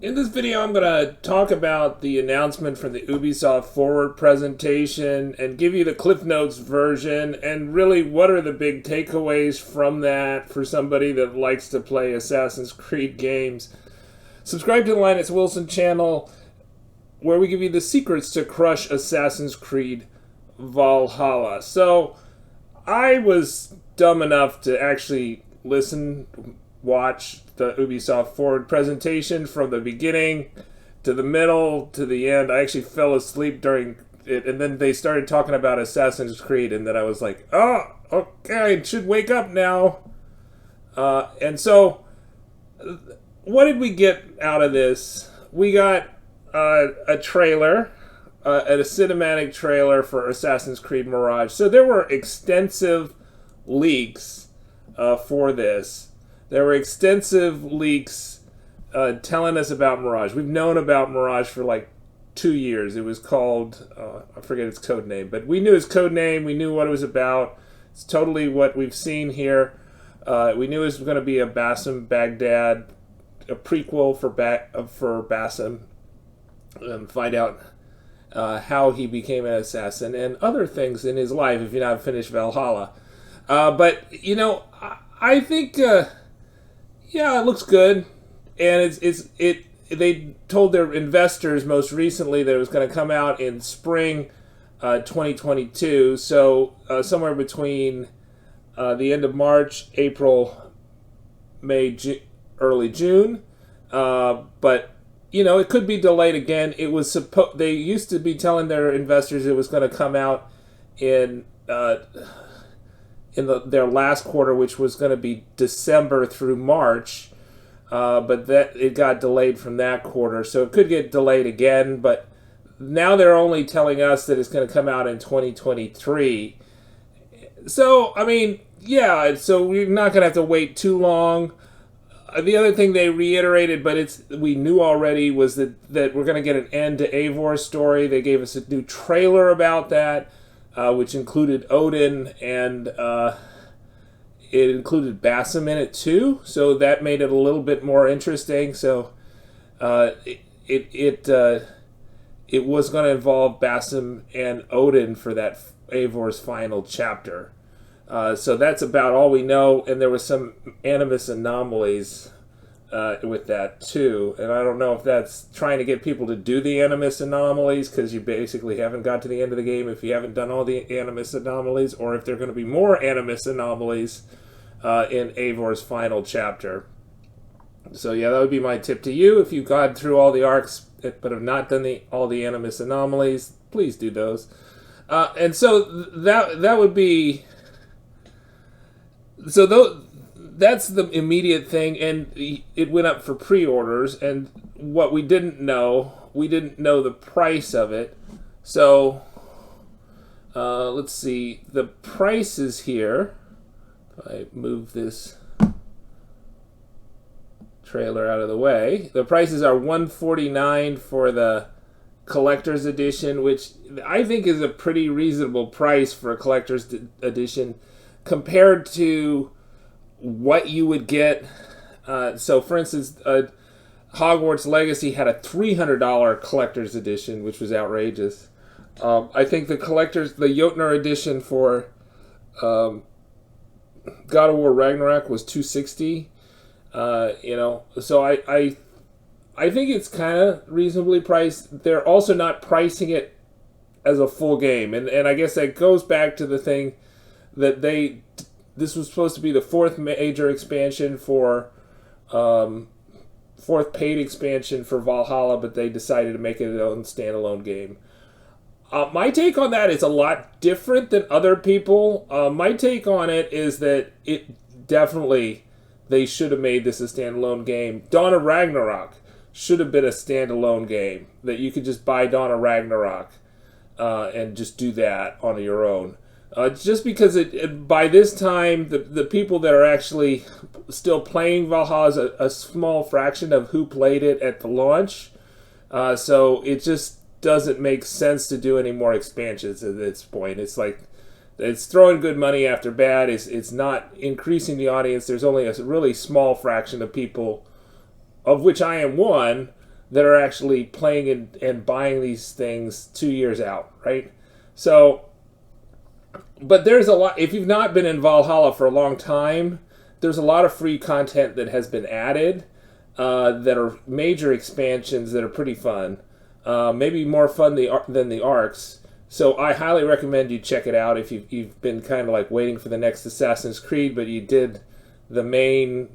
In this video, I'm going to talk about the announcement from the Ubisoft Forward presentation and give you the Cliff Notes version and really what are the big takeaways from that for somebody that likes to play Assassin's Creed games. Subscribe to the Linus Wilson channel where we give you the secrets to crush Assassin's Creed Valhalla. So, I was dumb enough to actually watch the Ubisoft Forward presentation from the beginning to the middle to the end. I actually fell asleep during it, and then they started talking about Assassin's Creed, and then I was like, oh, okay, I should wake up now. And so, what did we get out of this? We got a trailer, a cinematic trailer for Assassin's Creed Mirage. So there were extensive leaks for this. There were extensive leaks telling us about Mirage. We've known about Mirage for like 2 years. It was called, I forget its code name, but we knew its code name. We knew what it was about. It's totally what we've seen here. We knew it was going to be a Basim Baghdad, a prequel for Basim, and find out how he became an assassin and other things in his life if you're not finished Valhalla. But, you know, I think... yeah, it looks good, and they told their investors most recently that it was going to come out in spring 2022, so somewhere between the end of March, April, May, early June. But you know, it could be delayed again. It was they used to be telling their investors it was going to come out in their last quarter, which was going to be December through March, but that it got delayed from that quarter, so it could get delayed again. But now they're only telling us that it's going to come out in 2023. So I mean, yeah, so we're not going to have to wait too long. The other thing they reiterated, but we knew already, was that we're going to get an end to Eivor's story. They gave us a new trailer about that. Which included Odin, and it included Basim in it too, so that made it a little bit more interesting. So it was going to involve Basim and Odin for that Eivor's final chapter. So that's about all we know, and there was some animus anomalies with that too, and I don't know if that's trying to get people to do the animus anomalies because you basically haven't got to the end of the game if you haven't done all the animus anomalies, or if there are going to be more animus anomalies in Eivor's final chapter. So yeah, that would be my tip to you. If you've gone through all the arcs but have not done all the animus anomalies, please do those. And so that would be... So that's the immediate thing, and it went up for pre-orders, and what we didn't know the price of it. So let's see, the price is here. If I move this trailer out of the way, the prices are $149 for the collector's edition, which I think is a pretty reasonable price for a collector's edition compared to what you would get. So for instance, Hogwarts Legacy had a $300 collector's edition, which was outrageous. I think the Jotnar edition for God of War Ragnarok was $260. You know, so I think it's kind of reasonably priced. They're also not pricing it as a full game, and I guess that goes back to the thing that this was supposed to be the fourth major expansion fourth paid expansion for Valhalla, but they decided to make it its own standalone game. My take on that is a lot different than other people. My take on it is that they should have made this a standalone game. Dawn of Ragnarok should have been a standalone game, that you could just buy Dawn of Ragnarok and just do that on your own. Just because by this time, the people that are actually still playing Valhalla is a small fraction of who played it at the launch. So it just doesn't make sense to do any more expansions at this point. It's like, it's throwing good money after bad. It's not increasing the audience. There's only a really small fraction of people, of which I am one, that are actually playing and buying these things 2 years out, right? So, but there's a lot. If you've not been in Valhalla for a long time, there's a lot of free content that has been added that are major expansions that are pretty fun. Maybe more fun than the arcs. So I highly recommend you check it out if you've been kind of like waiting for the next Assassin's Creed, but you did the main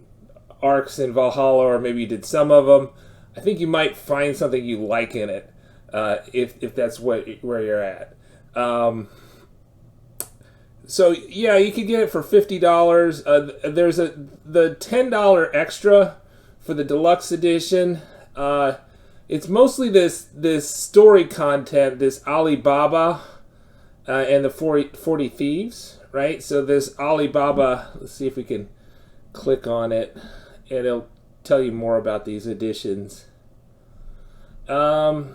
arcs in Valhalla, or maybe you did some of them. I think you might find something you like in it if that's where you're at. So yeah, you could get it for $50. There's the $10 extra for the deluxe edition. It's mostly this story content, this Alibaba and the 40 Thieves, right? So this Alibaba, let's see if we can click on it, and it'll tell you more about these editions. And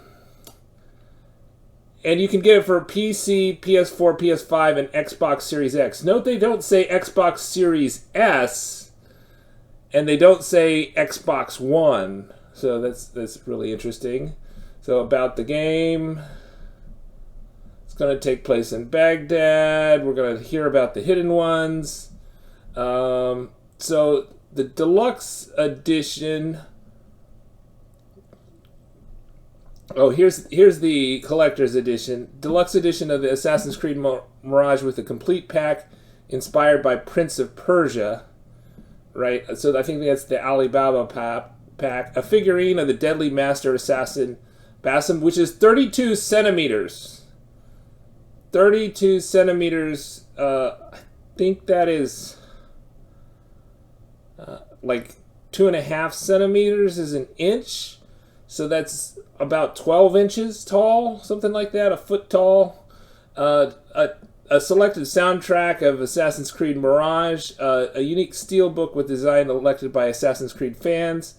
you can get it for PC, PS4, PS5, and Xbox Series X. Note they don't say Xbox Series S, and they don't say Xbox One. So that's really interesting. So about the game, it's going to take place in Baghdad. We're going to hear about the hidden ones. So the deluxe edition. Oh, here's the collector's edition. Deluxe edition of the Assassin's Creed Mirage with a complete pack inspired by Prince of Persia. Right? So I think that's the Alibaba pack. A figurine of the deadly master assassin Basim, which is 32 centimeters. 32 centimeters. I think that is like 2.5 centimeters is an inch. So that's about 12 inches tall, something like that, a foot tall. A selected soundtrack of Assassin's Creed Mirage, a unique steelbook with design elected by Assassin's Creed fans,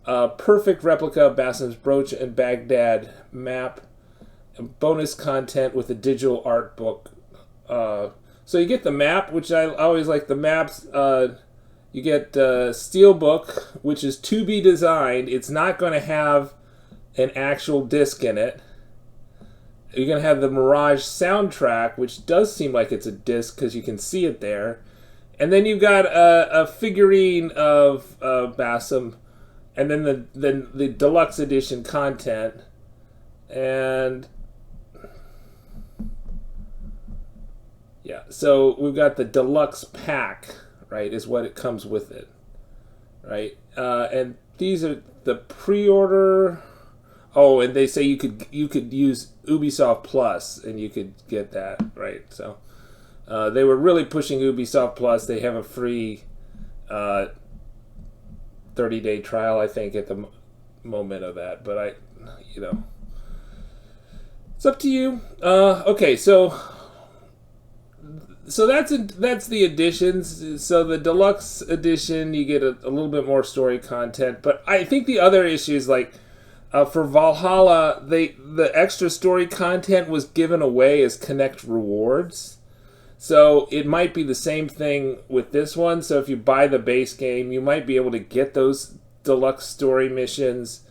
a perfect replica of Basim's brooch and Baghdad map, and bonus content with a digital art book. So you get the map, which I always like the maps. You get steelbook, which is to be designed. It's not going to have an actual disc in it. You're going to have the Mirage soundtrack, which does seem like it's a disc because you can see it there. And then you've got a figurine of Basim, and then the deluxe edition content. And yeah, so we've got the deluxe pack, right, is what it comes with it, right? And these are the pre-order. Oh, and they say you could use Ubisoft Plus, and you could get that, right? So they were really pushing Ubisoft Plus. They have a free 30-day trial, I think, at the moment of that. But it's up to you. Okay, so that's the editions. So the deluxe edition, you get a little bit more story content. But I think the other issue is like, for Valhalla, the extra story content was given away as Connect rewards. So it might be the same thing with this one. So if you buy the base game, you might be able to get those deluxe story missions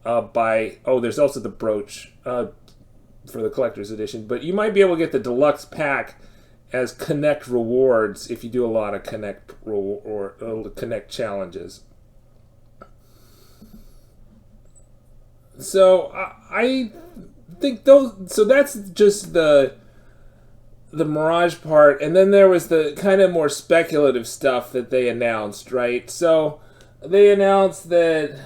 there's also the brooch for the collector's edition. But you might be able to get the deluxe pack as Connect rewards if you do a lot of Connect Connect challenges. So I think those. So that's just the Mirage part, and then there was the kind of more speculative stuff that they announced, right? So they announced that,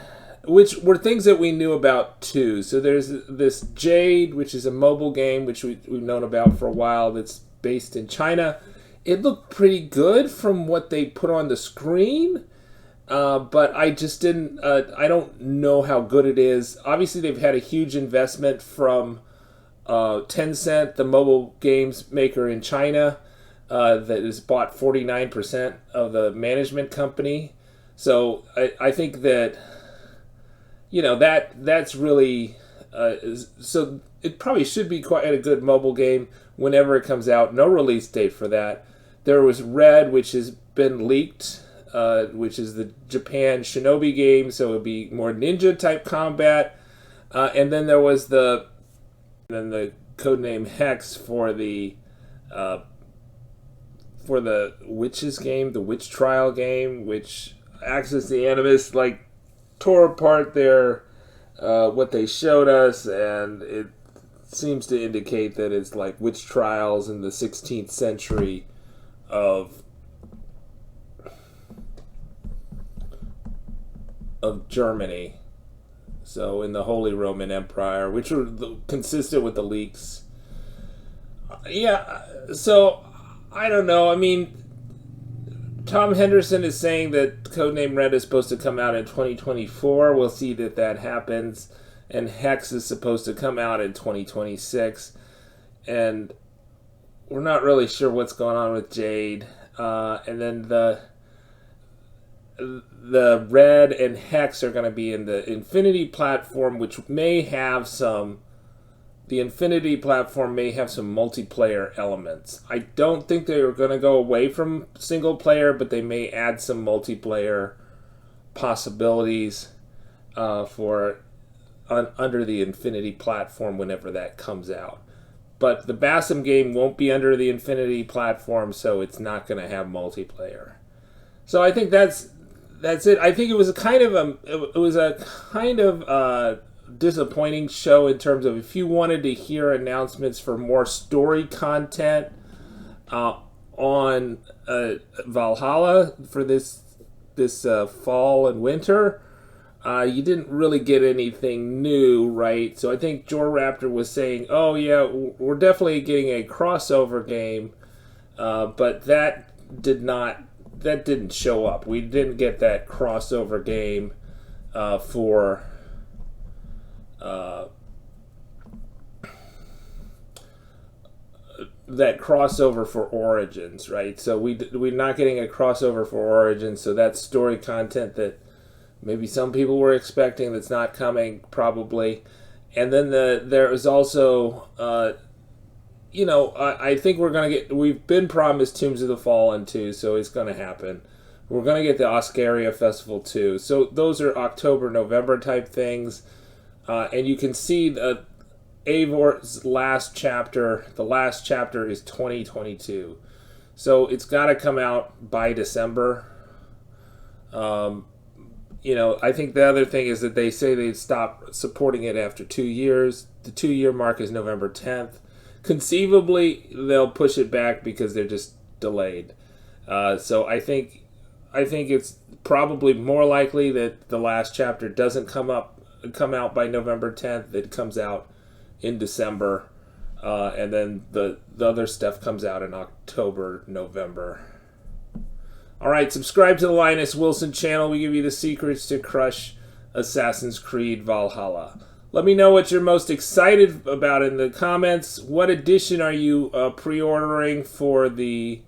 which were things that we knew about too. So there's this Jade, which is a mobile game which we've known about for a while. That's based in China. It looked pretty good from what they put on the screen. But I just didn't, I don't know how good it is. Obviously, they've had a huge investment from Tencent, the mobile games maker in China, that has bought 49% of the management company. So I think that, that's really, so it probably should be quite a good mobile game whenever it comes out. No release date for that. There was Red, which has been leaked. which is the Japan Shinobi game, so it would be more ninja type combat. And then there was the codename Hexe for the witches game, the witch trial game, which Axis the Animus like tore apart their what they showed us, and it seems to indicate that it's like witch trials in the 16th century of Germany. So in the Holy Roman Empire, which were consistent with the leaks. Yeah, so I don't know. I mean, Tom Henderson is saying that Codename Red is supposed to come out in 2024. We'll see that happens. And Hexe is supposed to come out in 2026. And we're not really sure what's going on with Jade. And then the Red and Hexe are going to be in the Infinity platform, which may have some... The Infinity platform may have some multiplayer elements. I don't think they are going to go away from single player, but they may add some multiplayer possibilities for under the Infinity platform whenever that comes out. But the Basim game won't be under the Infinity platform, so it's not going to have multiplayer. So I think that's it. I think it was a kind of disappointing show in terms of if you wanted to hear announcements for more story content on Valhalla for this fall and winter, you didn't really get anything new, right? So I think Raptor was saying, oh yeah, we're definitely getting a crossover game, but that didn't show up. We didn't get that crossover game for that crossover for Origins, right? So we're not getting a crossover for Origins, so that's story content that maybe some people were expecting that's not coming, probably. And then there is also, I think we've been promised Tombs of the Fallen 2, so it's going to happen. We're going to get the Oscaria Festival 2. So those are October, November type things. And you can see Eivor's last chapter. The last chapter is 2022. So it's got to come out by December. I think the other thing is that they say they'd stop supporting it after 2 years. The 2-year mark is November 10th. Conceivably, they'll push it back because they're just delayed. So I think it's probably more likely that the last chapter doesn't come out by November 10th. It comes out in December, and then the other stuff comes out in October, November. All right, subscribe to the Linus Wilson channel. We give you the secrets to crush Assassin's Creed Valhalla. Let me know what you're most excited about in the comments. What edition are you pre-ordering for the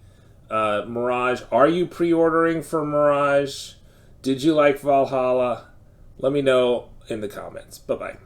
Mirage? Are you pre-ordering for Mirage? Did you like Valhalla? Let me know in the comments. Bye-bye.